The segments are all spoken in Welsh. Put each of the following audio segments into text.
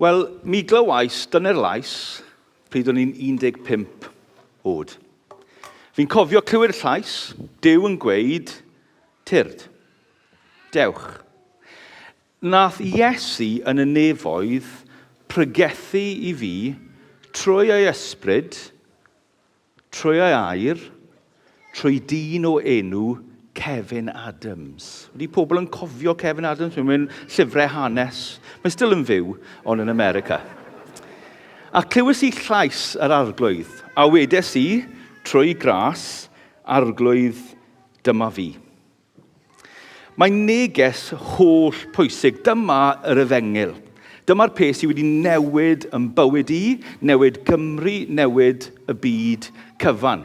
Wel, mi glywais, dyna'r lais, pryd o'n i'n 15 oed. Fi'n cofio clywed y llais, Duw yn gweud, tyrd, dewch. Nath Iesu yn y nefoedd pregethu i fi trwy ei ysbryd, trwy ei air, trwy dyn o enw Kevin Adams. Wedi pobl yn cofio Kevin Adams? Mae'n llyfrau hanes. Mae'n still yn fyw, ond yn America. A clywys i llais yr arglwydd, a wedes i, trwy gras, arglwydd dyma fi. Mae'n neges holl pwysig. Dyma yr efengil. Dyma'r peth sydd wedi newid yn bywyd i, newid Gymru, newid y byd cyfan.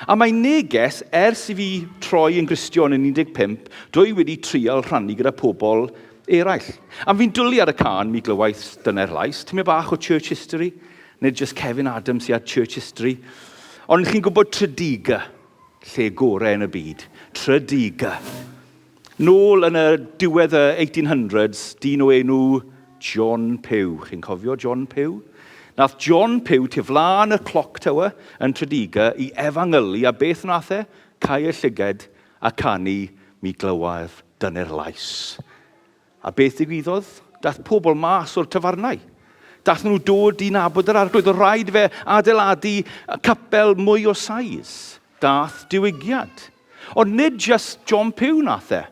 A mae'n neges, ers i fi troi yn Gristion yn 15, dwi wedi trial rhannu gyda pobl eraill. A fi'n dwlu ar y can, mi glywais dyna'r lais. Ti'n mynd bach o church history? Nid just Kevin Adams i ar church history. Ond chi'n gwybod Tredigga, lle gorau yn y byd. Tredigga. Nôl yn y diwedd y 1800s, dyn o enw John Pugh. Chi'n cofio John Pugh? Nath John Pugh tiflan y cloc tower yn Tredigga i efanylu, a beth nath e? Cau y llyged a canu mi glywaidd dyna'r lais. A beth ddigwyddodd? Dath pobl mas o'r tafarnau. Dath nhw dod i nabod yr arglwydd. Oedd rhaid fe adeiladu capel mwy o sais. Dath diwygiad. Ond nid just John Pugh nath e.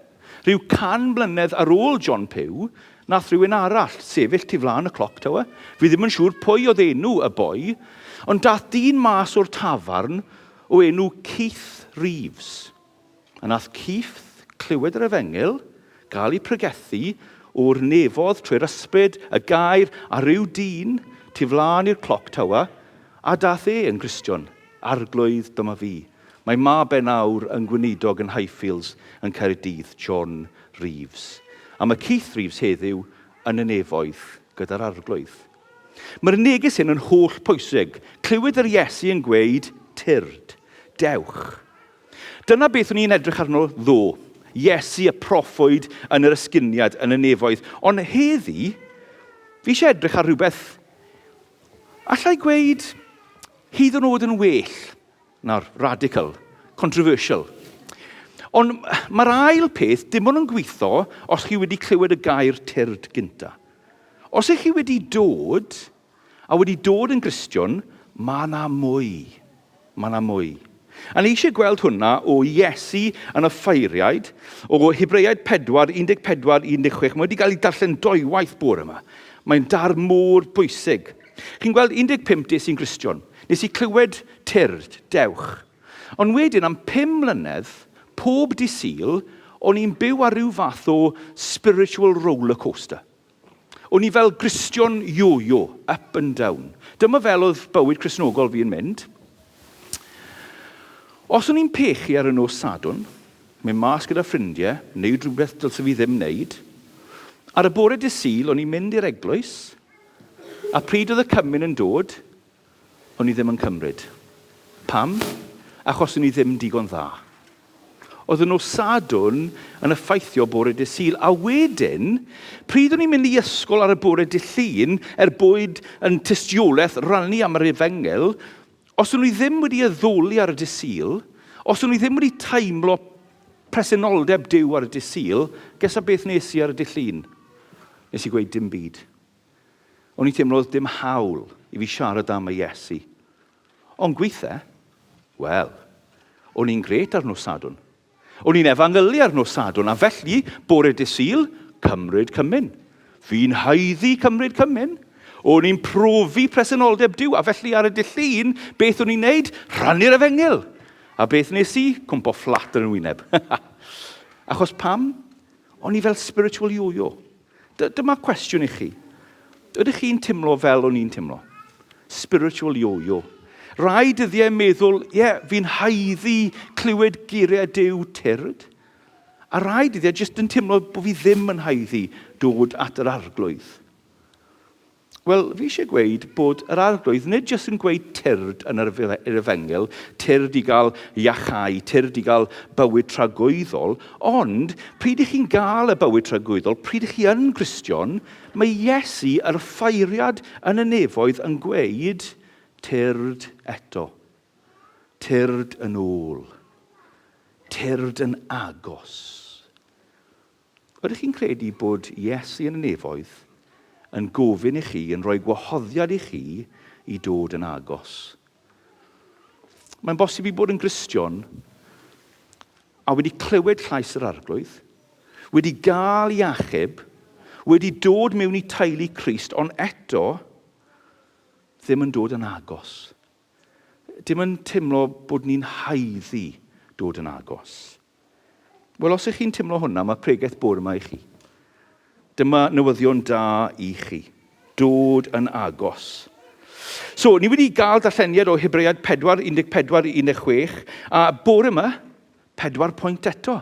Rhyw 100 blynedd ar ôl John Pugh, nath rhywun arall sefyll tu flaen y cloc tower. Fi ddim yn siŵr pwy oedd enw y boi, ond dath dyn mas o'r tafarn o enw Keith Reeves. A nath Keith clywed yr efengil, gael ei pregethu o'r nefodd trwy'r ysbryd, y gair a rhyw dyn tu flaen i'r cloc tower, a dath yn Gristion, arglwydd dyma fi. Mae mab nawr yn gweinidog yn Highfields yn Caerdydd, John Reeves. A mae Keith Reeves heddiw yn y nefoedd gyda'r arglwydd. Mae'r neges hyn yn holl pwysig. Clywed yr Iesu yn gweud, tyrd, dewch. Dyna beth o'n i'n edrych arno ddo. Iesu y proffwyd yn yr ysginiad yn y nefoedd. Ond heddi, fi eisiau edrych ar rhywbeth, allai gweud, hyd yn oed yn well, na'r radical, controversial. Ond mae'r ail peth dim ond yn gweithio os chi wedi clywed y gair tyrd gynta. Os ych chi wedi dod, a wedi dod yn Gristion, mae na mwy. Mae na mwy. A ni eisiau gweld hwnna o Iesu yn y ffeiriaid, o Hebreaid 4, 14, 16. Mae wedi cael ei darllen 2 waith bore yma. Mae'n dar môr bwysig. Chi'n gweld 15 des i'n Gristion. Nes i clywed tyrd, dewch. Ond wedyn am 5 mlynedd, pob dydd Sul, o'n i'n byw ar ryw fath o spiritual roller coaster. O'n i fel Gristion yo-yo, up and down. Dyma fel oedd bywyd Cristnogol fi'n mynd. Os o'n i'n pechu ar y nos Sadwrn, mynd mas gyda ffrindiau, wneud rhywbeth dylse fi ddim wneud, ar y bore dydd Sul, o'n i'n mynd i'r eglwys, a pryd oedd y cymun yn dod, o'n i ddim yn cymryd. Pam? Achos o'n i ddim digon dda. Oedd yn nos Sadwrn yn effeithio bore dydd Sul. A wedyn, pryd o'n i'n mynd i ysgol ar y bore dydd Llun, bwyd yn tystiolaeth rannu am yr efengil, os o'n i ddim wedi addoli ar y dydd Sul, os o'n i ddim wedi teimlo presenoldeb Duw ar y dydd Sul, gesa beth nes i ar y dydd Llun? Nes i gweud dim byd. O'n i teimlo oedd dim hawl i fi siarad am y Iesu. Ond gweithio, wel, o'n i'n gret ar nos Sadwrn. O'n i'n efanylu ar nos Sadwrn, a felly, bore dydd Sul, cymryd cymyn. Fi'n haeddu cymryd cymyn. O'n i'n profi presenoldeb Duw, a felly ar y dydd Llun, beth o'n i'n neud? Rhannu'r efengil. A beth nes i? Cwmpo fflat yn y wyneb. Achos pam? O'n i fel spiritual yo-yo. Dyma cwestiwn i chi. Ydych chi'n timlo fel o'n i'n timlo? Spiritual yo-yo. Rai dyddiau meddwl, fi'n haeddu clywed geiriau Duw tyrd. A rai dyddiau jyst yn teimlo bod fi ddim yn haeddu dod at yr arglwydd. Wel, fi eisiau gweud bod yr arglwydd nid jyst yn gweud tyrd yn yr Efengil, tyrd i gael iachau, tyrd i gael bywyd tragwyddol, ond pryd ych chi'n gael y bywyd tragwyddol, pryd ych chi yn Gristion, mae Iesu yr ffeiriad yn y nefoedd yn gweud tyrd eto, tyrd yn ôl, tyrd yn agos. Ydych chi'n credu bod Iesu yn y nefoedd yn gofyn i chi, yn rhoi gwahoddiad i chi i dod yn agos. Mae'n bosib i bod yn Gristion a wedi clywed llais yr arglwydd, wedi gael ei achub, wedi dod mewn i teulu Crist, ond eto ddim yn dod yn agos. Dim yn teimlo bod ni'n haeddu dod yn agos. Wel, os ych chi'n teimlo hwnna, mae pregaeth bore yma i chi. Dyma newyddion da i chi. Dod yn agos. So, ni wedi gael darlleniad o Hebread 4, 14-16, a bore yma, 4 pwynt eto.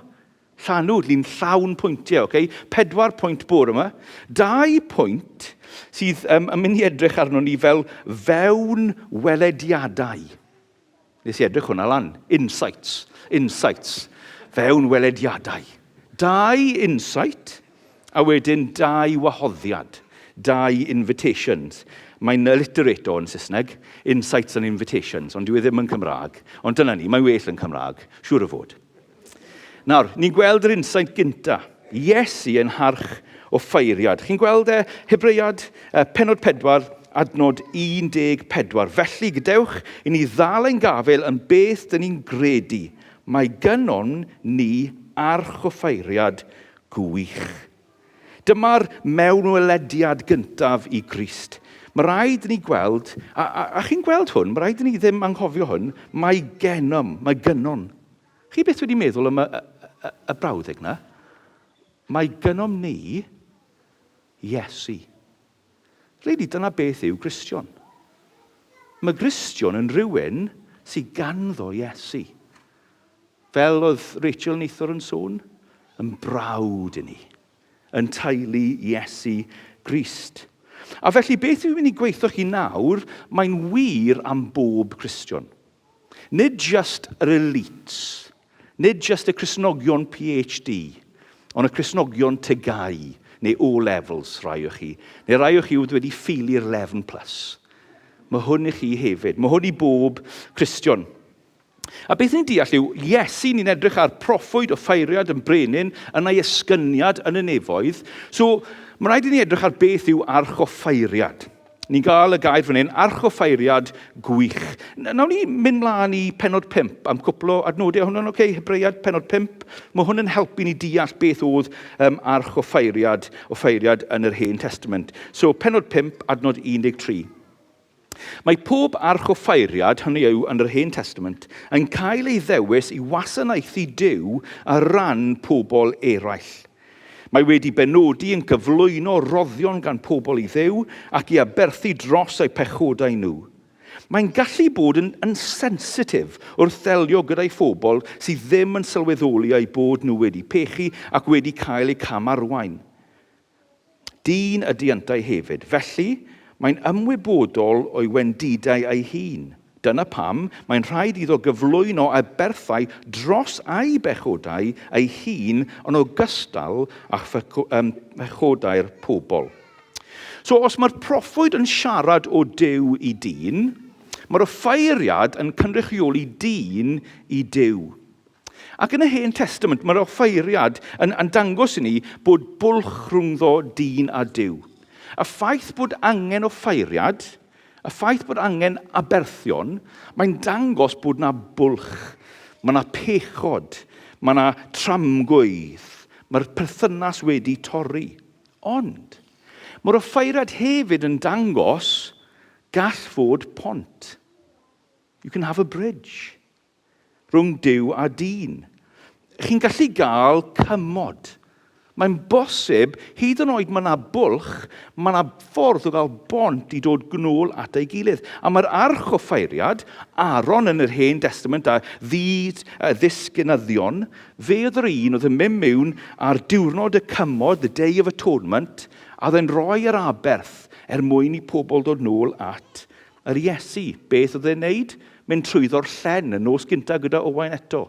Llanw, lun llawn pwyntiau, okay? 4 pwynt bore yma. 2 pwynt sydd yn mynd i edrych arno ni fel fewn welediadau. Nes i edrych hwnna lan. Insights. Fewn welediadau. 2 insight, a wedyn 2 wahoddiad. 2 invitations. Mae'n alliterator yn Saesneg, insights and invitations, ond dwi ddim yn Cymraeg. Ond dyna ni, mae'n well yn Cymraeg, siŵr o fod. Nawr, ni'n gweld yr insight gynta. Iesu yn harch o ffeiriad. Chi'n gweld Hebread pennod 4, adnod 14. Felly gadewch i ni ddal ein gafel yn beth dyn ni'n gredu. Mae gynnon ni arch o ffeiriad gwych. Dyma'r mewnwelediad gyntaf i Grist. Mae rhaid i ni gweld, a chi'n gweld hwn, mae rhaid i ni ddim anghofio hwn, mae gynnon. Chi beth wedi meddwl am y brawddeg na? Mae gynnom ni Iesu. Rili, dyna beth yw Gristion. Mae Gristion yn rhywun sy'n ganddo Iesu. Fel oedd Rachel Neithor yn sôn, yn brawd i ni, yn teulu Iesu Grist. A felly beth yw'n mynd i gweithio chi nawr, mae'n wir am bob Cristion. Nid just yr elites, nid just y Crisnogion PhD, ond y Crisnogion tygau, neu O-levels rai o chi, neu rai o chi wedi ffeilio'r 11+. Mae hwn i chi hefyd, mae hwn i bob Cristion. A beth ni'n deall yw, Iesu ni'n edrych ar proffwyd o ffeiriad yn brenin yn ei esgyniad yn y nefoedd. So, mae rhaid i ni edrych ar beth yw arch o ffeiriad. Ni'n gael y gair fan hyn, arch o ffeiriad gwych. Nawn ni mynd mlaen i pennod 5 am cwpl o adnodau hwnnw'n okay? Hebread pennod 5. Mae hwn yn helpu ni deall beth oedd arch o ffeiriad yn yr Hen Testament. So, pennod 5, adnod 13. Mae pob arch o ffeiriad, hynny yw yn yr Hen Testament, yn cael ei ddewis i wasanaethu Duw ar ran pobl eraill. Mae wedi benodi yn gyflwyno roddion gan pobl i Dduw ac i aberthu dros eu pechodau nhw. Mae'n gallu bod yn sensitif wrth ddelio gyda'i phobl sydd ddim yn sylweddoli eu bod nhw wedi pechu ac wedi cael eu camarwain. Dyn ydy yntau hefyd, felly mae'n ymwybodol o'i wendidau ei hun. Dyna pam mae'n rhaid iddo gyflwyno aberthau dros ei bechodau ei hun yn ogystal â bechodau'r pobl. So, os mae'r proffwyd yn siarad o Duw i dyn, mae'r offeiriad yn cynrychioli dyn i Duw. Ac yn y Hen Testament, mae'r offeiriad yn dangos i ni bod bwlch rhwngddo dyn a Duw. Y ffaith bod angen offeiriad, y ffaith bod angen aberthion, mae'n dangos bod na bwlch, mae na pechod, mae na tramgwydd, mae'r perthynas wedi torri. Ond, mae'r offeiriad hefyd yn dangos gall fod pont. You can have a bridge rhwng Duw a dyn. Chi'n gallu gael cymod. Mae'n bosib, hyd yn oed mae yna bwlch, mae yna ffordd o gael bont i dod gnôl at ei gilydd. A mae'r arch o ffeiriad, Aaron yn yr Hen Testament a ddisgynyddion, fe oedd yr un oedd yn mynd mewn ar diwrnod y cymod, the Day of Atonement, a oedd e'n rhoi yr aberth mwyn i pobl dod nôl at yr Iesu. Beth oedd e'n neud? Mynd trwyddo'r llen yn nos gynta gyda Owain eto.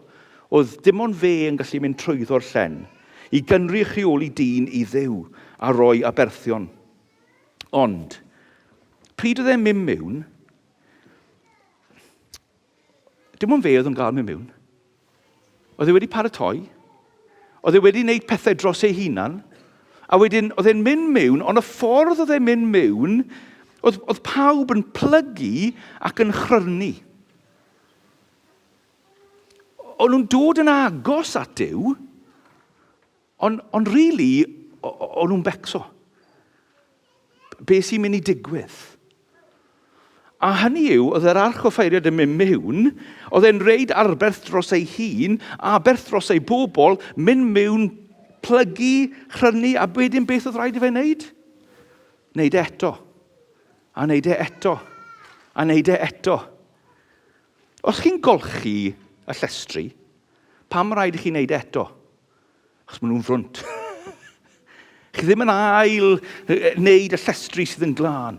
Oedd dim ond fe yn gallu mynd trwyddo'r llen i gynru rheoli dyn i Dduw a roi aberthion. Ond, pryd oedd e'n mynd mewn, dim ond fe oedd yn gael mynd mewn. Oedd e wedi paratoi. Oedd e wedi gwneud pethau dros ei hunan. A wedyn, oedd e'n mynd mewn, ond y ffordd oedd e'n mynd mewn, oedd pawb yn plygu ac yn chrynu. O'n nhw'n dod yn agos at Duw, ond rili, o'n nhw'n becso. Be sy'n mynd i digwydd? A hynny yw, oedd yr arch o ffeiriad yn mynd mewn, oedd e'n reid arberth dros ei hun, aberth dros ei bobl, mynd mewn, plygu, chrynu, a wedyn beth oedd rhaid i fe wneud? Wneud eto. A wneud e eto. A wneud e eto. Os chi'n golchi y llestri, pam rhaid i chi wneud eto? Achos maen nhw'n frwnt. Chi ddim yn ail wneud y llestri sydd yn glân.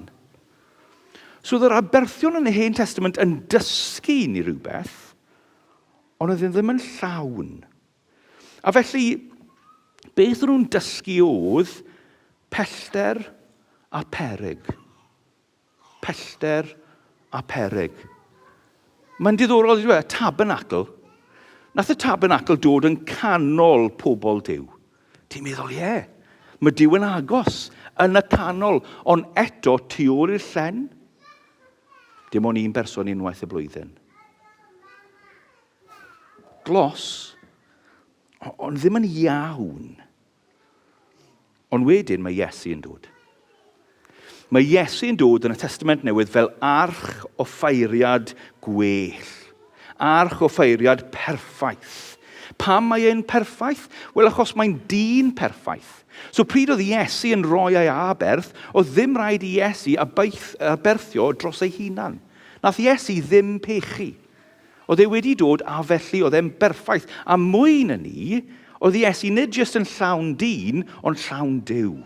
So oedd yr aberthion yn y Hen Testament yn dysgu ni rhywbeth, ond oedd ddim yn llawn. A felly, beth o'n nhw'n dysgu oedd pellter a peryg. Pellter a peryg. Mae'n diddorol, y tabernacl. Nath y tabernacl dod yn canol pobl Duw. Ti'n meddwl, mae Duw yn agos yn y canol, ond eto tu ôl i'r llen. Dim ond un person unwaith y blwyddyn. Glos, ond ddim yn iawn. Ond wedyn mae Iesu yn dod. Mae Iesu yn dod yn y Testament Newydd fel arch o ffeiriad gwell. Arch o ffeiriad perffaith. Pam mae e'n perffaith? Wel, achos mae'n dyn perffaith. So pryd oedd Iesu yn rhoi ei aberth, oedd ddim rhaid i Iesu aberthio dros ei hunan. Nath Iesu ddim pechu. Oedd e wedi dod a felly oedd e'n berffaith. A mwy na ni, oedd Iesu nid jyst yn llawn dyn, ond llawn Duw.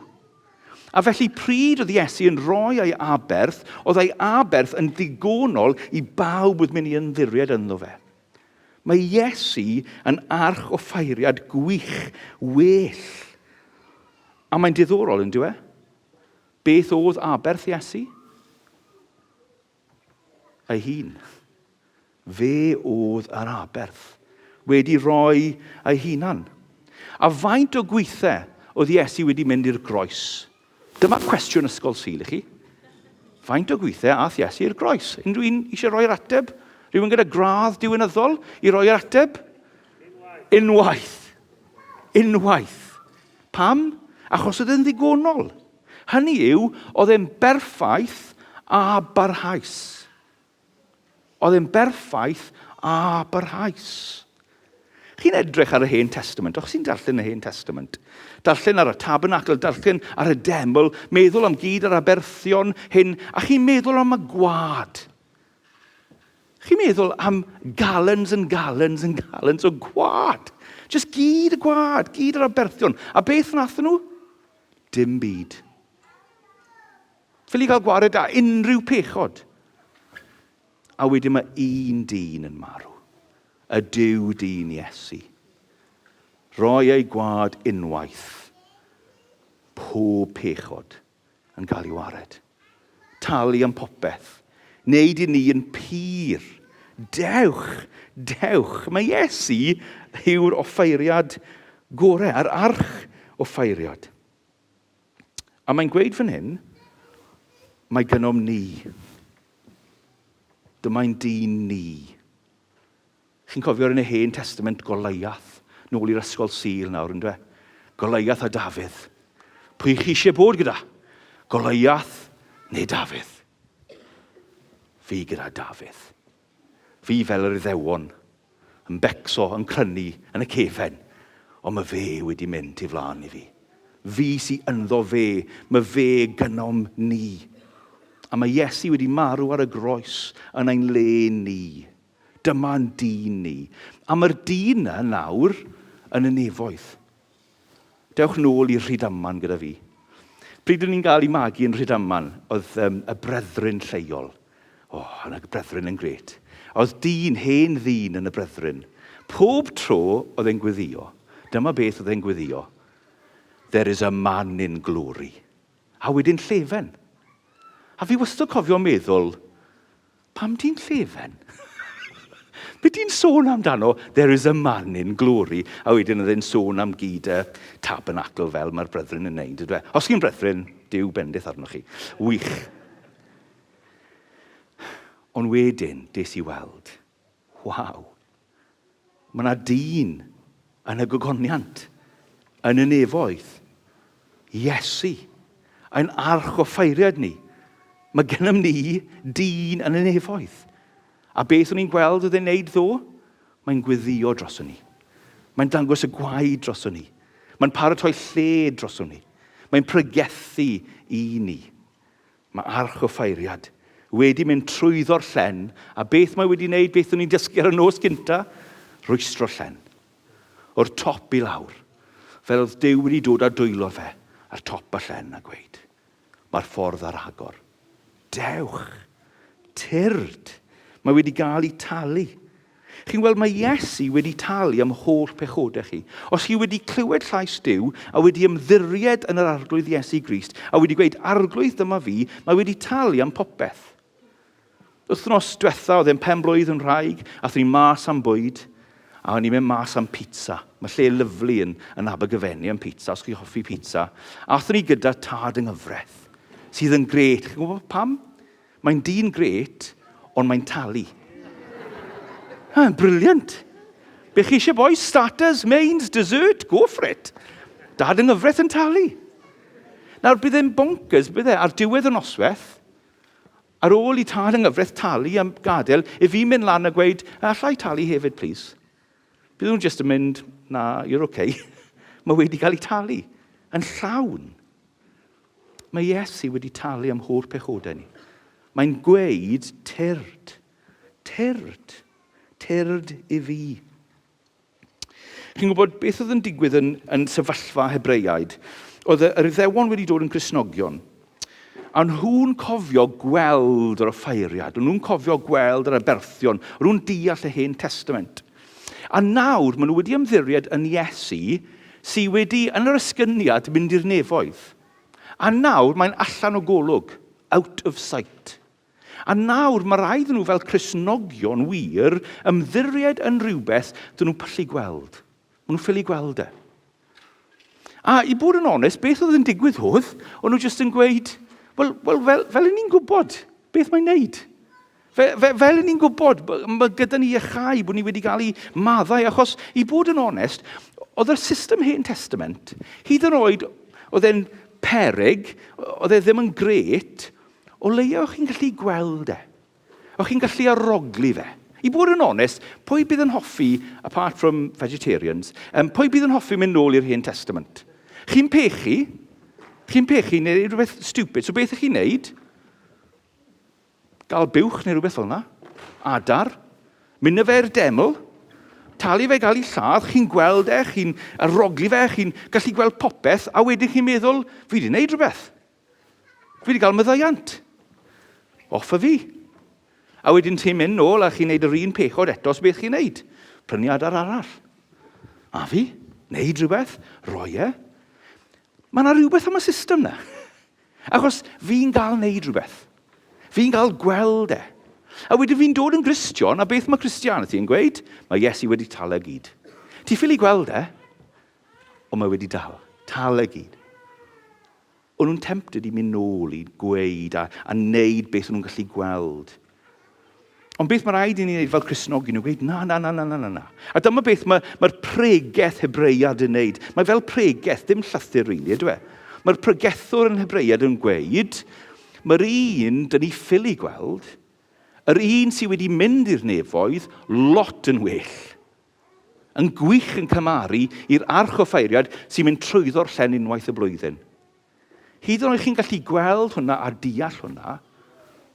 A felly pryd oedd Iesu yn rhoi ei aberth, oedd ei aberth yn ddigonol i bawb oedd mynd i ymddiried ynddo fe. Mae Iesu yn arch o ffeiriad gwych, well. A mae'n diddorol, yn dyw e? Beth oedd aberth Iesu? Ei hun. Fe oedd yr aberth. Wedi rhoi ei hunan. A faint o gweithau oedd Iesu wedi mynd i'r groes? Dyma cwestiwn ysgol Sul i chi. Faint o gweithau ath Iesu i'r groes? Unrhyw un eisiau rhoi'r ateb? Rhywun gyda gradd diwynyddol i roi'r ateb? Unwaith. Unwaith. Pam? Achos oedd e'n ddigonol. Hynny yw, oedd e'n berffaith a barhaus. Oedd e'n berffaith a barhaus. Chi'n edrych ar y Hen Testament, o'ch chi'n darllen y Hen Testament? Darllen ar y tabernacl, darllen ar y deml, meddwl am gyd ar aberthion hyn, a chi'n meddwl am y gwad. Chi'n meddwl am galons and galons and galons o gwad. Just gyd y gwad, gyd yr aberthion. A beth nathon nhw? Dim byd. Ffili cael gwared a unrhyw pechod. A wedyn mae un dyn yn marw. Y Duw dyn Iesu. Roi ei gwad unwaith. Pob pechod yn cael ei wared. Talu am popeth. Neud i ni yn pur. Dewch, dewch. Mae Iesu yw'r offeiriad gorau, yr arch offeiriad. A mae'n gweud fan hyn, mae gynom ni. Dyma'n dyn ni. Chi'n cofio yn y Hen Testament Goleuath, nôl i'r ysgol Sul nawr, ynddo? Goleuath a Dafydd. Pwy chi eisiau bod gyda? Goleuath neu Dafydd? Fi gyda Dafydd. Fi fel yr Iddewon, yn becso, yn crynu, yn y cefen, ond mae fe wedi mynd i flaen i fi. Fi sy'n ynddo fe, mae fe gynom ni. A mae Iesu wedi marw ar y groes yn ein le ni. Dyma'n dyn ni. A mae'r dyn yna nawr yn y nefoedd. Dewch nôl i'r Rhydaman gyda fi. Pryd o'n i'n gael ei magu yn Rhydaman, oedd y brethryn lleol. Yna brethryn yn gret. Oedd hen ddyn yn y brethryn. Pob tro oedd e'n gweddio. Dyma beth oedd e'n gweddio. There is a man in glory. A wedyn llefen. A fi wastad cofio meddwl, pam ti'n llefen? Be ti'n sôn amdano? There is a man in glory. A wedyn oedd e'n sôn am gyd tabernacle fel mae'r brethryn yn neud. Os chi'n brethryn, Duw bendith arnoch chi. Wych. Ond wedyn, des i weld, waw, mae yna dyn yn y gogoniant, yn y nefoedd. Iesu, ein arch o ffeiriad ni. Mae gennym ni dyn yn y nefoedd. A beth o'n i'n gweld oedd e'n neud ddo? Mae'n gweddio droson ni. Mae'n dangos y gwaed droson ni. Mae'n paratoi lle droson ni. Mae'n pregethu i ni. Mae arch o ffeiriad wedi mynd trwyddo'r llen, a beth mae wedi wneud, beth o'n i'n dysgu ar y nos gynta? Rwystro'r llen. O'r top i lawr. Fel oedd Duw wedi dod a dwylo fe ar top y llen a gweud, mae'r ffordd ar agor. Dewch, tyrd, mae wedi gael ei talu. Chi'n gweld, mae Iesu wedi talu am holl pechodau chi. Os chi wedi clywed llais Duw a wedi ymddiried yn yr arglwydd Iesu Grist a wedi gweud, arglwydd dyma fi, mae wedi talu am popeth. Wythnos diwetha, oedd e'n penblwydd yn rhaeg, a thyn ni mas am bwyd, a o'n i'n mynd mas am pizza. Mae lle lyflu yn Abergavenny am pizza, os chi'n hoffi pizza. A thyn ni gyda tad yng nghyfraith, sydd yn gret. Chi'n gwybod pam? Mae'n dyn gret, ond mae'n talu. Briliant. Be chi eisiau boys? Starters, mains, dessert, go for it. Dad yng nghyfraith yn talu. Nawr, bydd e'n bonkers, bydd e, ar diwedd y noswaith, ar ôl i tad yng nghyfraith talu am gadael, fi mynd lan a gweud, allai talu hefyd, please. Bydd nhw'n just yn mynd, na, you're okay. Mae wedi cael ei talu. Yn llawn. Mae Iesu wedi talu am holl pechodau ni. Mae'n gweud tyrd. Tyrd. Tyrd i fi. Chi'n gwybod beth oedd yn digwydd yn sefyllfa Hebreaid? Oedd yr Iddewon wedi dod yn Cristnogion. A nhw'n cofio gweld yr offeiriad. Nhw'n cofio gweld yr aberthion. Nhw'n deall y Hen Testament. A nawr, maen nhw wedi ymddiried yn Iesu sydd wedi, yn yr ysgyniad, mynd i'r nefoedd. A nawr, mae'n allan o golwg, out of sight. A nawr, mae rhaid nhw fel Cristnogion wir ymddiried yn rhywbeth dyn nhw'n pyllu gweld. Maen nhw'n ffili gweld e. A i bod yn onest, beth oedd yn digwydd oedd nhw jyst yn gweud, fel ni'n gwybod, beth mae'n neud. Fel ni'n gwybod, mae gyda ni iachau bod ni wedi cael ei maddau, achos i bod yn onest, oedd y system Hen Testament, hyd yn oed, oedd e'n peryg, oedd e ddim yn gret, o leia o'ch chi'n gallu gweld e. O'ch chi'n gallu arogli fe. I bod yn onest, pwy bydd yn hoffi, apart from vegetarians, pwy bydd yn hoffi mynd nôl i'r Hen Testament? Chi'n pechu neu rhywbeth stupid, so beth ych chi'n neud? Gael buwch neu rhywbeth fel yna, adar, mynd y fe'r deml, talu fe gael ei lladd, chi'n gweld e, chi'n arogli fe, chi'n gallu gweld popeth, a wedyn chi'n meddwl, fi wedi gwneud rhywbeth. Fi wedi cael myddaiant. Off y fi. A wedyn ti'n mynd nôl a chi'n neud yr un pechod eto, so beth chi'n neud? Prynu adar arall. A fi? Neud rhywbeth? Roi e? Mae yna rhywbeth am y system na. Achos fi'n gael neud rhywbeth. Fi'n cael gweld e. A wedyn fi'n dod yn Gristion, a beth mae Christianity yn gweud? Mae Iesu wedi tal y gyd. Ti'n ffili gweld e? Ond mae wedi tal y gyd. O'n nhw'n tempted i mynd nôl i gweud a wneud beth o'n nhw'n gallu gweld. Ond beth mae rhaid i ni wneud fel Cristnogion yn gweud, na. A dyma beth mae'r pregaeth Hebreiad yn wneud. Mae fel pregaeth, ddim llythyr rili, ydw e? Mae'r pregethwr yn Hebreiad yn gweud, mae'r un dyn ni ffili gweld, yr un sydd wedi mynd i'r nefoedd, lot yn well. Yn gwych yn cymaru i'r arch o ffeiriad sy'n mynd trwyddo'r llen unwaith y blwyddyn. Hyd yn oed chi'n gallu gweld hwnna a deall hwnna,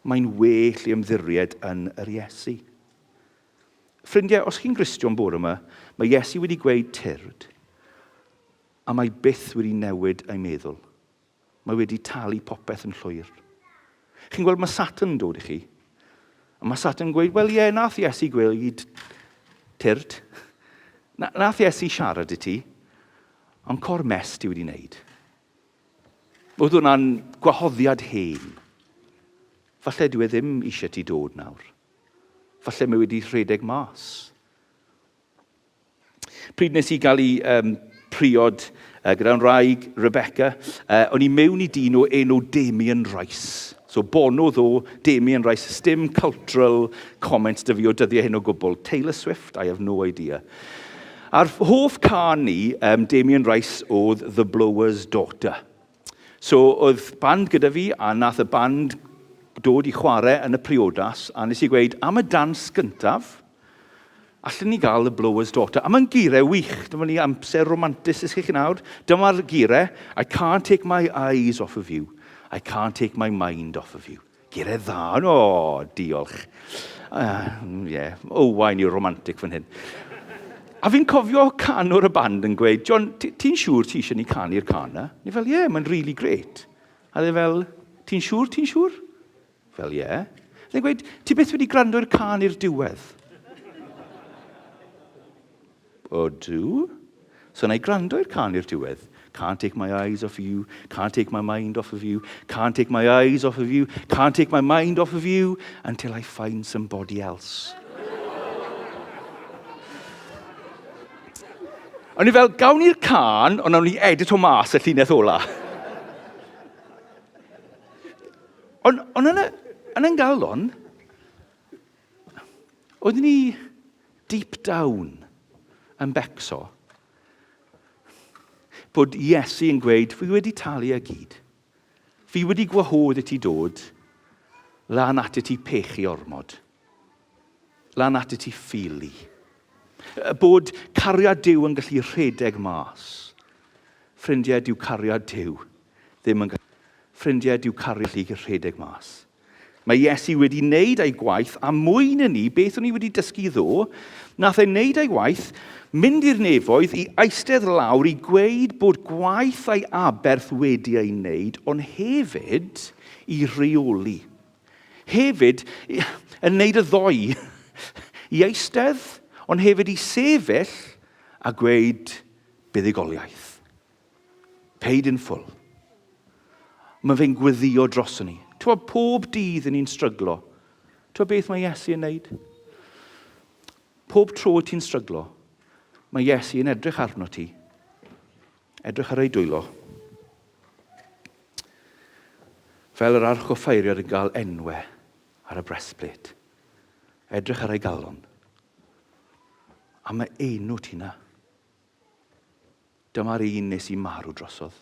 mae'n well i ymddiried yn yr Iesu. Ffrindiau, os chi'n Gristion bore yma, mae Iesu wedi gweud tyrd, a mae byth wedi newid ei meddwl. mae wedi talu popeth yn llwyr. Chi'n gweld mae Satan yn dod i chi. A mae Satan yn gweud, wel ie, nath Iesu gweud tyrd. Nath Iesu siarad i ti, ond cor mes ti wedi wneud. Oedd hwnna'n gwahoddiad hen. Falle dwi ddim eisiau ti dod nawr. Falle mae wedi rhedeg mas. Pryd nes i gael ei priod gyda'n wraig Rebecca, o'n i mewn i dyn o enw Damien Rice. So bono ddo, Damien Rice, dim cultural comments dy fi o dyddiau hyn o gwbl. Taylor Swift, I have no idea. A'r hoff can ni, Damien Rice, oedd The Blower's Daughter. So oedd band gyda fi, a nath y band dod i chwarae yn y priodas, a nes i gweud, am y dans gyntaf, allan ni gael The Blower's Daughter. A mae'n geiriau wych, dyma ni amser romantis ys chi nawr. Dyma'r geiriau, I can't take my eyes off of you. I can't take my mind off of you. Geiriau dda, o, diolch. Wain i'r romantic fan hyn. A fi'n cofio canwr y band yn gweud, John, ti'n siŵr ti eisiau ni canu'r cana? Ni fel, mae'n really great. A dde fel, ti'n siŵr? Fel, Dde'n gweud, ti beth wedi gwrando'r can i'r diwedd? O, dw? So na i gwrando i'r can i'r diwedd. Can't take my eyes off of you, can't take my mind off of you, can't take my eyes off of you, can't take my mind off of you, until I find somebody else. O'n i fel, gawn ni'r can, ond nawn ni edit o mas y llinell ola. Ond yn galon, oedden ni deep down yn becso, bod Iesu yn gweud, fi wedi talu y gyd. Fi wedi gwahodd i ti dod, lan at y ti pechu ormod. Lan at y ti ffili. Bod cariad Duw yn gallu rhedeg mas. Ffrindiau, dyw cariad Duw ddim yn gallu. Ffrindiau, dyw cariad gallu rhedeg mas. Mae Iesu wedi wneud ei gwaith, a mwy na ni, beth o'n i wedi dysgu ddo, nath ei wneud ei gwaith, mynd i'r nefoedd i eistedd lawr i gweud bod gwaith ei aberth wedi ei wneud, ond hefyd i reoli. Hefyd, yn wneud y ddoi, i eistedd, ond hefyd i sefyll a gweud buddigoliaeth. Paid in full. Mae fe'n gweddio dros ni. Twa pob dydd yn ni'n stryglo. Twa beth mae Iesu yn wneud? Pob tro ti'n stryglo, mae Iesu yn edrych arno ti. Edrych ar ei dwylo. Fel yr arch o ffeiriad yn cael enwau ar y breastplate. Edrych ar ei galon. A mae enw ti na. Dyma'r un nes i marw drosodd.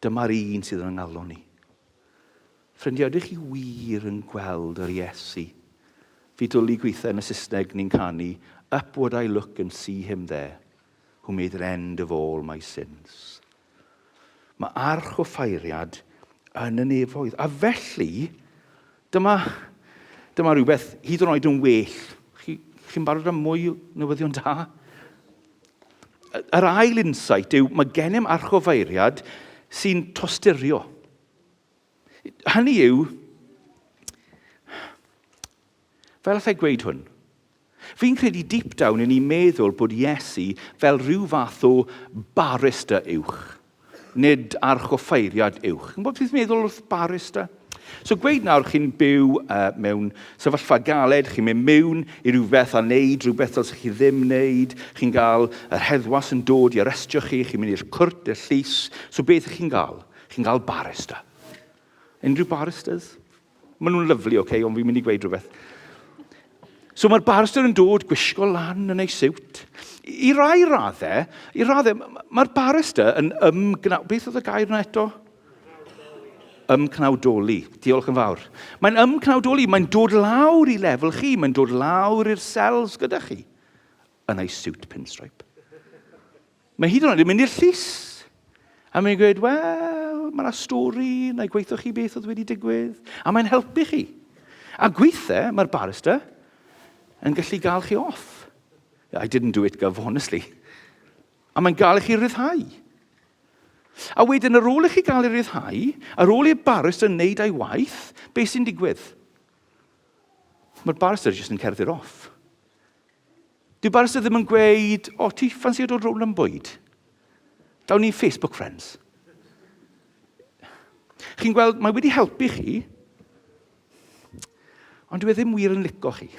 Dyma'r un sydd yn ngalon ni. Ffrindiau, ydych chi wir yn gweld yr Iesu? Fi dwlu gweithio yn y Saesneg ni'n canu, up would I look and see him there, who made an end of all my sins. Mae arch o ffeiriad yn y nefoedd. A felly, dyma rhywbeth hyd yn oed yn well. Chi'n barod am mwy newyddion da? Yr ail insight yw, mae gennym arch o feiriad sy'n tosturio. Hynny yw, fel allai gweud hwn, fi'n credu deep down yn ei meddwl bod Iesu fel rhyw fath o barrister uwch, nid arch o ffeiriad uwch. Yn bod beth meddwl wrth barrister? So gweud nawr chi'n byw mewn sefyllfa galed, chi'n mynd mewn i rhywbeth a wneud, rhywbeth os chi ddim wneud, chi'n cael yr heddwas yn dod i arestio chi, chi'n mynd i'r cwrt, i'r llys. So beth chi'n cael? Chi'n cael barrister. Unrhyw barristers? Maen nhw'n lyflu, ond fi'n mynd i gweud rhywbeth. So mae'r barrister yn dod, gwisgo lan yn ei siwt. I rai raddau, mae'r barrister yn beth oedd y gair yna eto? Ymcnawdoli. Diolch yn fawr. Mae'n ymcnawdoli, mae'n dod lawr i lefel chi, mae'n dod lawr i'r sels gyda chi yn ei siwt pinstripe. Mae hyd yn oed yn mynd i'r llys. A mae'n gweud, wel, mae'na stori, na i gweithio chi beth oedd wedi digwydd. A mae'n helpu chi. A gweithio, mae'r barrister yn gallu gael chi off. I didn't do it, Gov, honestly. A mae'n gael chi ryddhau. A wedyn, ar ôl i chi gael ei ryddhau, ar ôl i'r barrister yn neud ei waith, beth sy'n digwydd? Mae'r barrister jyst yn cerdded off. Dyw barrister ddim yn gweud, ti ffansi dod rowl am bwyd? Dawn ni Facebook friends. Chi'n gweld, mae wedi helpu chi, ond dyw e ddim wir yn lico chi.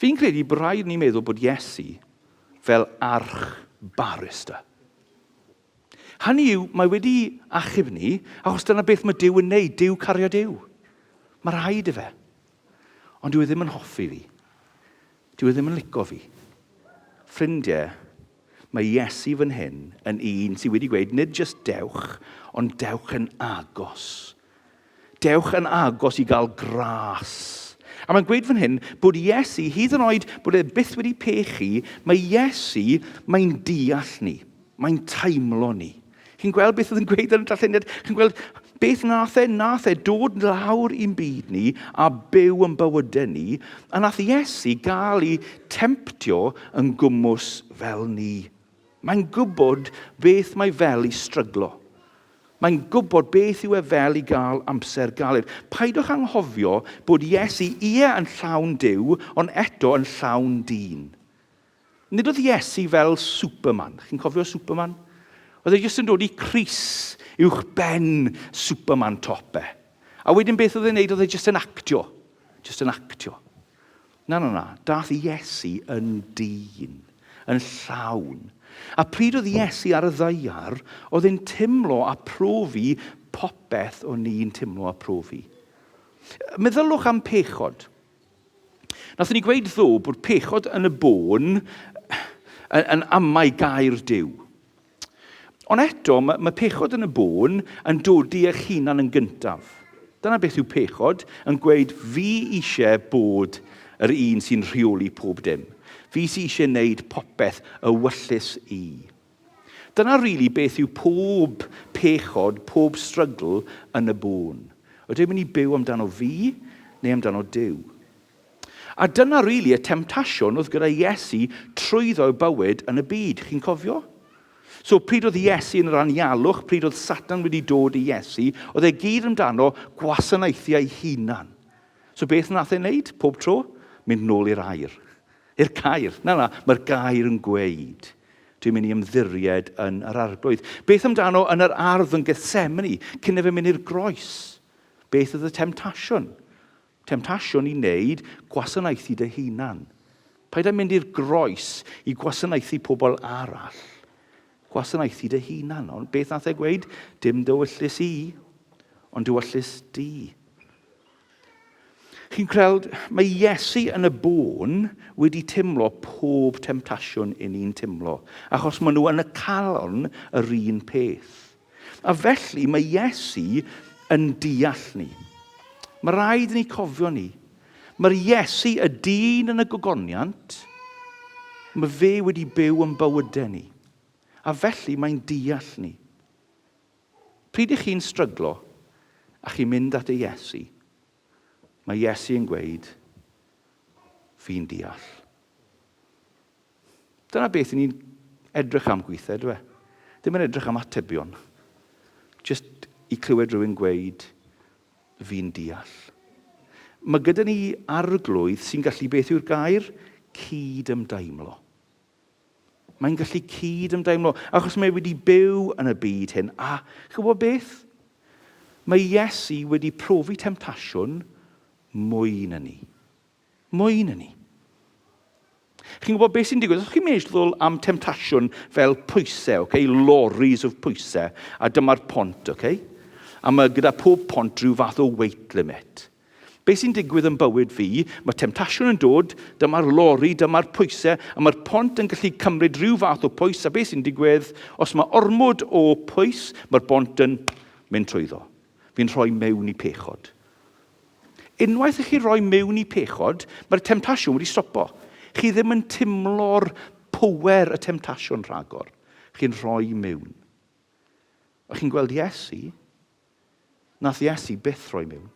Fi'n credu bod rhaid ni meddwl bod Iesu fel arch barrister. Hynny yw, mae wedi achub ni, achos dyna beth mae Duw yn neud, Duw cario Duw. Mae rhaid i fe. Ond dyw e ddim yn hoffi fi. Dyw e ddim yn lico fi. Ffrindiau, mae Iesu fan hyn yn un sydd wedi gweud, nid jyst dewch, ond dewch yn agos. Dewch yn agos i gael gras. A mae'n gweud fan hyn bod Iesu, hyd yn oed bod e byth wedi pechu, mae Iesu, mae'n deall ni. Mae'n teimlo ni. Chi'n gweld beth oedd yn gweud yn y darlleniad? Chi'n gweld beth nath e dod lawr i'n byd ni a byw yn bywydau ni, a nath Iesu gael ei temptio yn gwmws fel ni. Mae'n gwybod beth mae fel i stryglo. Mae'n gwybod beth yw e fel i gael amser galed. Paidwch anghofio bod Iesu yn llawn Duw, ond eto yn llawn dyn. Nid oedd Iesu fel Superman. Chi'n cofio Superman? Oedd e jyst yn dod i Crys uwch ben Superman tope. A wedyn beth oedd e'n neud, oedd e jyst yn actio. Jyst yn actio. Na. Dath Iesu yn dyn, yn llawn. A pryd oedd Iesu ar y ddeiar, oedd e'n timlo a profi popeth o'n ni'n timlo a profi. Meddylwch am pechod. Nath ni gweud ddo bod pechod yn y bôn yn amau gair Duw. Ond eto, mae pechod yn y bôn yn dod i eich hunan yn gyntaf. Dyna beth yw pechod, yn gweud fi eisiau bod yr un sy'n rheoli pob dim. Fi sy'n eisiau wneud popeth y wyllus i. Dyna rili beth yw pob pechod, pob strygl yn y bôn. Ydw i'n mynd i byw amdano fi neu amdano Duw? A dyna rili y temptasiwn oedd gyda Iesu trwyddo bywyd yn y byd. Chi'n cofio? So pryd oedd Iesu yn yr anialwch, pryd oedd Satan wedi dod i Iesu, oedd e gyd amdano gwasanaethu ei hunan. So beth nath e'n neud pob tro? Mynd nôl i'r air. I'r gair. Na, mae'r gair yn gweud. Dwi'n mynd i ymddiried yn yr arglwydd. Beth amdano yn yr ardd yn Gethsemane, cyn fe mynd i'r groes? Beth oedd y temptasiwn? Temptasiwn i wneud gwasanaethu dy hunan. Paid â mynd i'r groes i gwasanaethu pobl arall. Gwasanaethu dy hunan. Ond beth nath e gweud? Dim dywyllus i, ond dywyllus di. Chi'n gweld, mae Iesu yn y bôn wedi timlo pob temptasiwn i ni'n timlo, achos maen nhw yn y calon yr un peth. A felly mae Iesu yn deall ni. Mae rhaid ni cofio ni. Mae'r Iesu y dyn yn y gogoniant, mae fe wedi byw yn bywydau ni. A felly mae'n deall ni. Pryd ych chi'n stryglo a chi'n mynd at y Iesu, mae Iesu yn gweud, fi'n deall. Dyna beth ni'n edrych am gweithio, dwi. Ddim yn edrych am atebion. Just i clywed rhywun gweud, fi'n deall. Mae gyda ni arglwydd sy'n gallu beth yw'r gair? Cyd-ymdeimlo. Mae'n gallu cyd-ymdeimlo, achos mae wedi byw yn y byd hyn. A chybod beth? Mae Iesu wedi profi temptasiwn mwy na ni. Mwy na ni. Chi'n gwybod beth sy'n digwydd? Os chi'n meddwl am temptasiwn fel pwysau, okay? Lorries of pwysau, a dyma'r pont, okay? A mae gyda pob pont rhyw fath o weight limit. Beth sy'n digwydd yn bywyd fi, mae temptasiwn yn dod, dyma'r lori, dyma'r pwysau, a mae'r pont yn gallu cymryd rhyw fath o pwys, a beth sy'n digwydd, os mae ormod o pwys, mae'r pont yn mynd trwyddo. Fi'n rhoi mewn i pechod. Unwaith ych chi roi mewn i pechod, mae'r temptasiwn wedi stopo. Chi ddim yn timlo'r pwer y temptasiwn rhagor. Chi'n rhoi mewn. A chi'n gweld Iesu, nath Iesu byth roi mewn.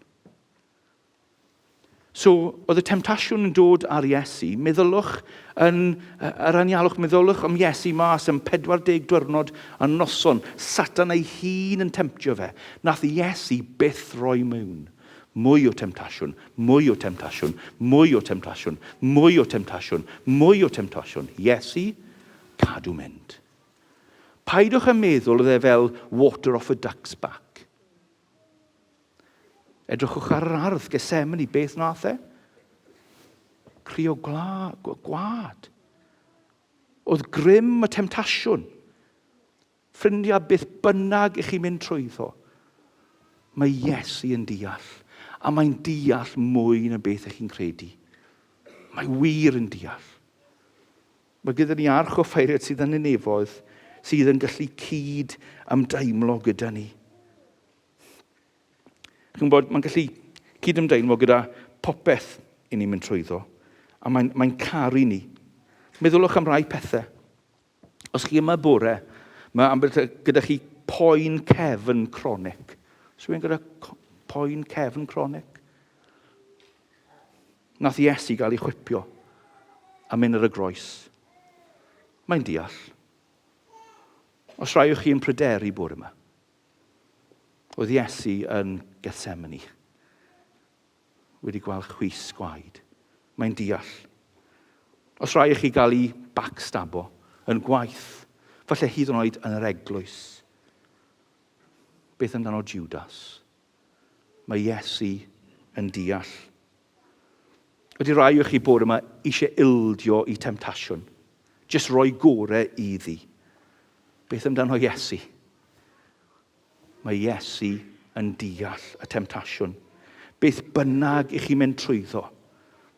So, oedd y temptasiwn yn dod ar Iesu, meddylwch yr anialwch, meddylwch am Iesu mas yn 40 diwrnod a noson, Satan ei hun yn temptio fe. Nath Iesu byth roi mewn. Mwy o temptasiwn, mwy o temptasiwn, mwy o temptasiwn, mwy o temptasiwn, mwy o temptasiwn. Iesu, cadw mynd. Paidwch yn meddwl oedd e fel water off a duck's back. Edrychwch ar yr ardd, Gesemani, beth nath e? Crio gwad. Oedd grym y temptasiwn. Ffrindiau, beth bynnag i chi mynd trwyddo. Mae Iesu yn deall. A mae'n deall mwy na beth ych chi'n credu. Mae wir yn deall. Mae gyda ni arch o ffeiriad sydd yn y nefoedd, sydd yn gallu cyd ymdeimlo gyda ni. Chi'n bod, mae'n gallu cyd-ymdeimlo gyda popeth i ni'n mynd trwyddo, a mae'n caru ni. Meddylwch am rai pethau. Os chi yma bore, mae gyda chi poen cefn cronig. Os yw'n gyda poen cefn cronig? Nath Iesu gael ei chwipio a mynd ar y groes. Mae'n deall. Os rhaiwch chi yn pryderu bore yma, oedd Iesu yn Gethsemane wedi gweld chwys gwaed. Mae'n deall. Os rai chi gael ei backstabo yn gwaith, falle hyd yn oed yn yr eglwys. Beth amdano Judas? Mae Iesu yn deall. Ydy rai chi bore yma eisiau ildio i temptasiwn. Jyst roi gorau iddi. Beth amdano Iesu? Mae Iesu yn deall y temptasiwn. Beth bynnag i chi mynd trwyddo.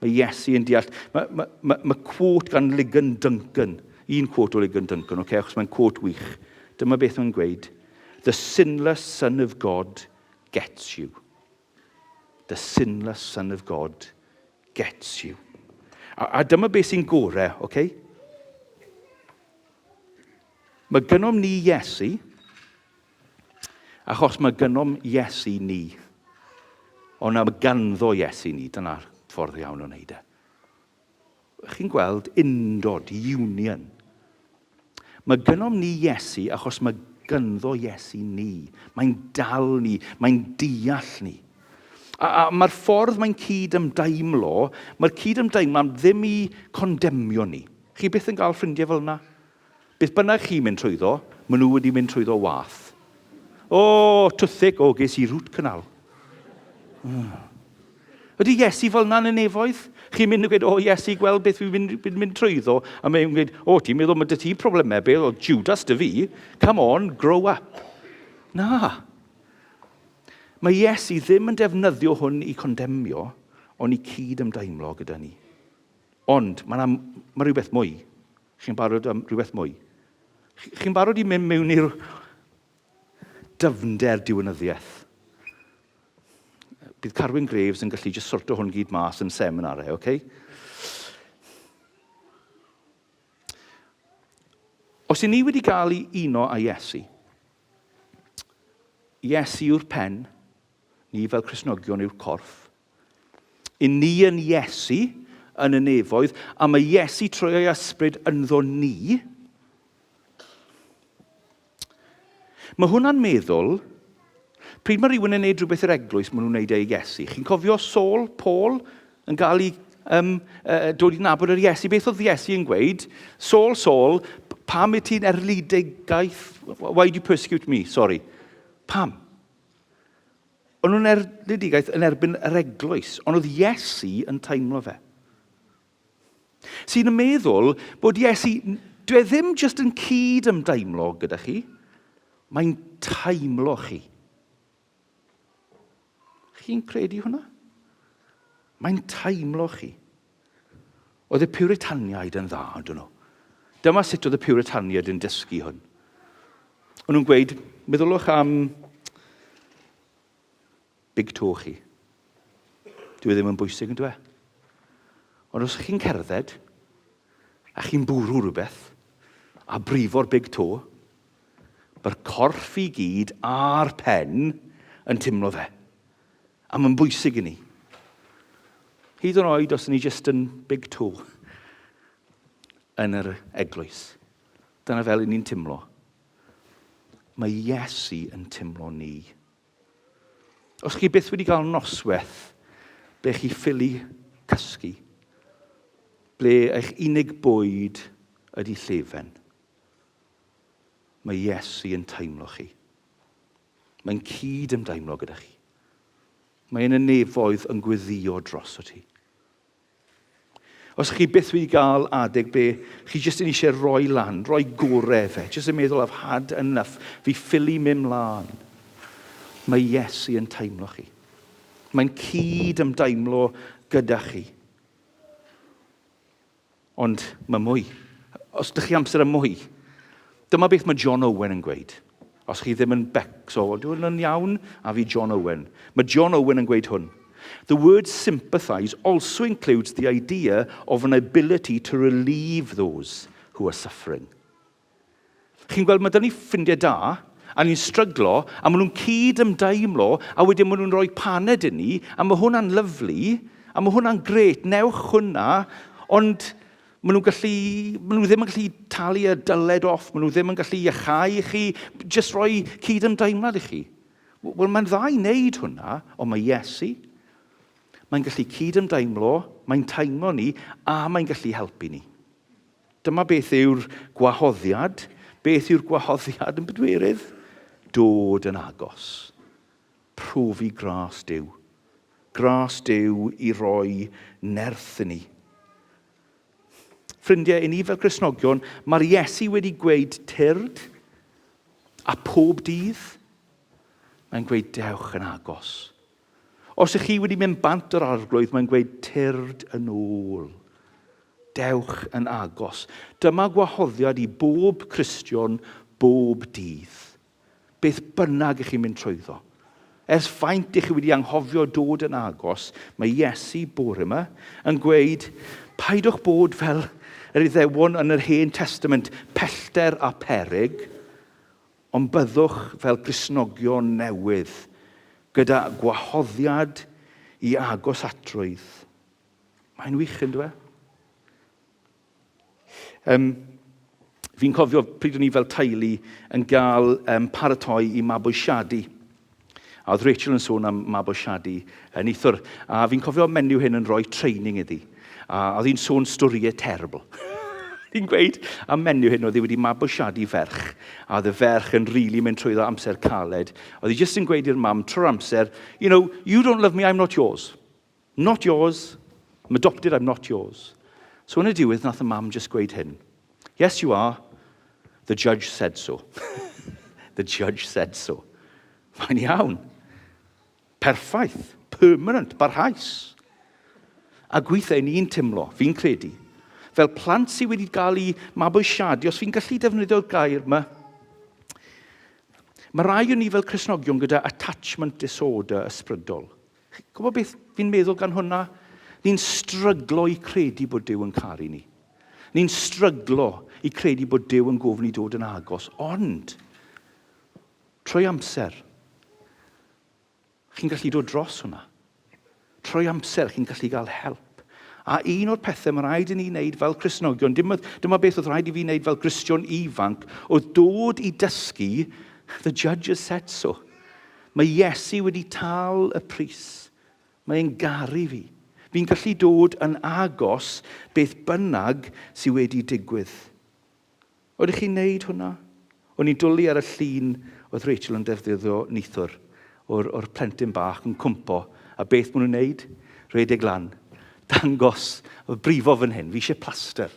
Mae Iesu yn deall. Mae quote gan Ligon Duncan. Un quote o Ligon Duncan, okay, achos mae'n quote wych. Dyma beth mae'n gweud. The sinless Son of God gets you. The sinless Son of God gets you. A dyma beth sy'n gorau, okay? Mae gynnwm ni Iesu, achos mae gynnwm Iesu ni. Ond mae ganddo Iesu ni, dyna'r ffordd iawn o wneud e. Chi'n gweld undod, union. Mae gynnwm ni Iesu achos mae ganddo Iesu ni. Mae'n dal ni, mae'n deall ni. A mae'r ffordd mae'n cyd-ymdeimlo, mae'r cyd-ymdeimlo ddim i condemnio ni. Chi byth yn cael ffrindiau fel yna? Beth bynnag chi'n mynd trwyddo, maen nhw wedi mynd trwyddo wath. O, twthic, o, ges i root canal. Ydy Iesu fel yna yn y nefoedd? Chi'n mynd yn gweud, o Iesu, gweld beth fi'n mynd trwyddo, a mae'n gweud, o, ti'n meddwl mae dy ti problemau, beth o Judas dy fi? Come on, grow up. Na. Mae Iesu ddim yn defnyddio hwn i condemnio, ond i cyd-ymdeimlo gyda ni. Ond, mae rhywbeth mwy. Chi'n barod am rhywbeth mwy? Chi'n barod i mynd mewn i'r dyfnder diwynyddiaeth? Bydd Carwyn Graves yn gallu just sorto hwn gyd mas yn seminarau, okay? Os i ni wedi cael ei uno â Iesu, Iesu yw'r pen, ni fel Cristnogion yw'r corff, i ni yn Iesu yn y nefoedd, a mae Iesu trwy ei ysbryd ynddo ni, mae hwnna'n meddwl, pryd mae rhywun yn gwneud rhywbeth i'r eglwys, maen nhw'n gwneud ei Iesu. Chi'n cofio Paul yn cael ei dod i nabod yr Iesu? Beth oedd Iesu yn gweud? Saul, pam y ti'n erlidigaeth? Why do you persecute me? Sorry. Pam? Ond nhw'n erlidigaeth yn erbyn yr eglwys, ond oedd Iesu yn teimlo fe. Sy'n meddwl bod Iesu, dwi ddim jyst yn cyd-ymdeimlo gyda chi, mae'n teimlo chi. Chi'n credu hwnna? Mae'n teimlo chi. Oedd y Puritaniaid yn dda, ydyn nhw. Dyma sut oedd y Puritaniaid yn dysgu hwn. O'n nhw'n gweud, meddylwch am big toe chi. Dwi ddim yn bwysig yn dwi. Ond os chi'n cerdded, a chi'n bwrw rhywbeth, a brifo'r big toe, mae'r corff i gyd a'r pen yn timlo fe. A mae'n bwysig i ni. Hyd yn oed os ni jyst yn big toe yn yr eglwys. Dyna fel ni'n timlo. Mae Iesu yn timlo ni. Os chi byth wedi cael noswaith, ble chi ffili cysgu, ble eich unig bwyd ydy llefen, mae Iesu yn teimlo chi. Mae'n cyd ymdeimlo gyda chi. Mae'n y nefoedd yn gweddio dros o ti. Os chi byth wedi cael adeg be, chi jyst yn eisiau rhoi lan, rhoi gorau fe, jyst yn meddwl I've had enough, fi ffili myn mlaen. Mae Iesu yn teimlo chi. Mae'n cyd ymdeimlo gyda chi. Ond mae mwy. Os ydych chi amser y mwy, dyma beth mae John Owen yn gweud. Os chi ddim yn becso, dwi'n yn iawn, a fi John Owen. Mae John Owen yn gweud hwn. The word sympathize also includes the idea of an ability to relieve those who are suffering. Chi'n gweld, mae dyn ni ffrindiau da, a ni'n stryglo, a maen nhw'n cyd ymdeimlo, a wedyn maen nhw'n rhoi paned i ni, a mae hwnna'n lyflu, a mae hwnna'n gret, newch hwnna, ond maen nhw ddim yn gallu talu y dyled off, maen nhw ddim yn gallu iachau i chi, jyst rhoi cyd ymdeimlad i chi. Wel, mae'n dda i wneud hwnna, ond mae Iesu. Mae'n gallu cyd ymdeimlo, mae'n teimlo ni, a mae'n gallu helpu ni. Dyma beth yw'r gwahoddiad. Beth yw'r gwahoddiad yn bedwerydd? Dod yn agos. Profi gras Duw. Gras Duw i roi nerth i ni. Ffrindiau, i ni fel Cristnogion, mae'r Iesu wedi gweud tyrd, a pob dydd, mae'n gweud dewch yn agos. Os ych chi wedi mynd bant o'r arglwydd, mae'n gweud tyrd yn ôl. Dewch yn agos. Dyma gwahoddiad i bob Cristion, bob dydd. Beth bynnag ych chi'n mynd trwyddo. Ers faint ych chi wedi anghofio dod yn agos, mae Iesu bore yma yn gweud, paidwch bod fel yr Iddewon yn yr Hen Testament, pellter a peryg, ond byddwch fel Gristnogion newydd, gyda gwahoddiad i agos atrwydd. Mae'n wych yn dweud. Fi'n cofio pryd o'n i fel teulu yn cael paratoi i mabwysiadu. A oedd Rachel yn sôn am mabwysiadu yn eithwr. A fi'n cofio menyw hyn yn rhoi training iddi. A oedd hi'n sôn storiau terrible. Fi'n gweud am menyw hyn oedd hi wedi mabwysiadu ferch. A oedd y ferch yn rili mynd trwy amser caled. Oedd hi jyst yn gweud i'r mam trwy'r amser, you know, you don't love me, I'm not yours. Not yours. I'm adopted, I'm not yours. So yn y diwedd, nath y mam just gweud hyn. Yes, you are. The judge said so. The judge said so. Mae'n iawn. Perffaith. Permanent. Barhaus. A gweithiau ni'n timlo, fi'n credu, fel plant sydd wedi cael ei mabwysiadu, os fi'n gallu defnyddio'r gair yma, mae rai o ni fel Cristnogion gyda attachment disorder ysbrydol. Gwybod beth fi'n meddwl gan hwnna? Ni'n stryglo i credu bod Duw yn caru ni. Ni'n stryglo i credu bod Duw yn gofyn i dod yn agos. Ond, trwy amser, chi'n gallu dod dros hwnna. Trwy amser, chi'n gallu cael help. A un o'r pethau mae rhaid i ni wneud fel Cristnogion, dyma beth oedd rhaid i fi wneud fel Cristion ifanc, oedd dod i dysgu, the judge has said so. Mae Iesu wedi tal y pris. Mae'n garu fi. Fi'n gallu dod yn agos beth bynnag sydd wedi digwydd. Oeddech chi'n wneud hwnna? O'n i'n dwlu ar y llun oedd Rachel yn defnyddio nithwr o'r plentyn bach yn cwmpo. A beth maen nhw'n wneud? Redeg lan. Dangos, o brifo fan hyn, fi eisiau plaster,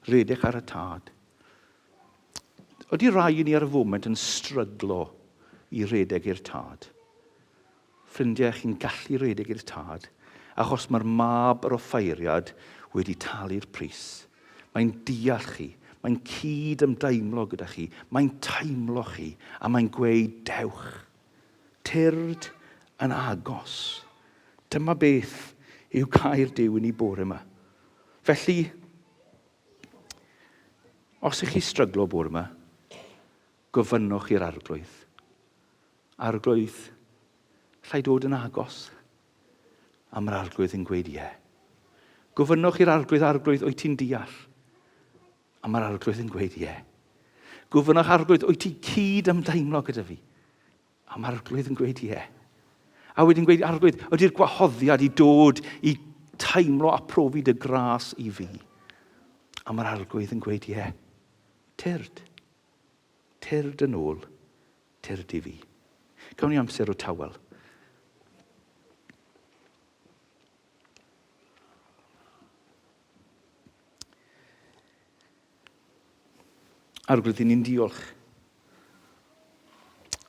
redeg ar y tad. Oeddi rai i ni ar y foment yn stryglo i redeg i'r tad. Ffrindiau, chi'n gallu redeg i'r tad, achos mae'r mab yr offeiriad wedi talu'r pris. Mae'n deall chi, mae'n cyd ymdeimlo gyda chi, mae'n teimlo chi, a mae'n gweud dewch. Tyrd yn agos. Dyma beth yw cair Duw yn ei bore yma. Felly, os ych chi stryglo bore yma, gofynnwch i'r arglwydd. Arglwydd, llai dod yn agos. A mae'r arglwydd yn gweud ie. Gofynnwch i'r arglwydd, wyt ti'n deall? A mae'r arglwydd yn gweud, ie. Gofynnwch arglwydd, wyt ti'n cyd ymdeimlo gyda fi? A mae'r arglwydd yn gweud, ie. A wedyn gweud, arglwydd, ydy'r gwahoddiad i dod i teimlo a profi dy gras i fi? A mae'r arglwydd yn gweud, ie. Tyrd. Tyrd yn ôl. Tyrd i fi. Gawn ni amser o tawel. Arglwydd, ni'n diolch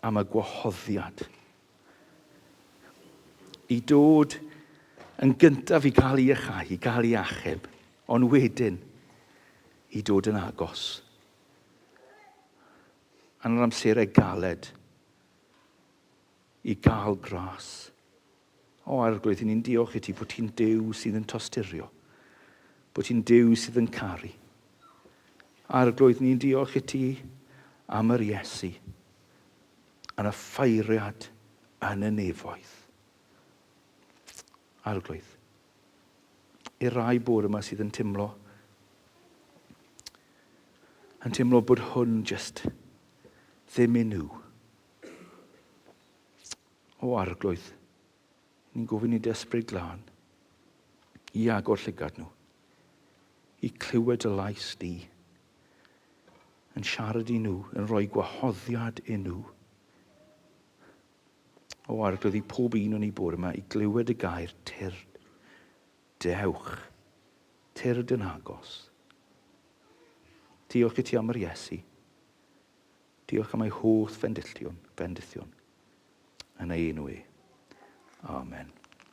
am y gwahoddiad i dod yn gyntaf i gael ei achau, i gael ei achub, ond wedyn i dod yn agos. Yn yr amserau galed, i gael gras. O arglwydd, ni'n diolch i ti bod ti'n Duw sydd yn tosturio, bod ti'n Duw sydd yn caru. Arglwydd, ni'n diolch i ti am yr Iesu yn y ffeiriad yn y nefoedd. Arglwydd, i'r rai bore yma sydd yn teimlo bod hwn just ddim i nhw. O arglwydd, ni'n gofyn i dy ysbryd glân i agor llygad nhw, i clywed y lais di, yn siarad i nhw, yn rhoi gwahoddiad i nhw. O arglwydd, i pob un o'n i bore yma, i glywed y gair tyrd, dewch, tyrd yn agos. Diolch i ti am yr Iesu. Diolch am ei holl bendithion, yn ei enw e. Amen.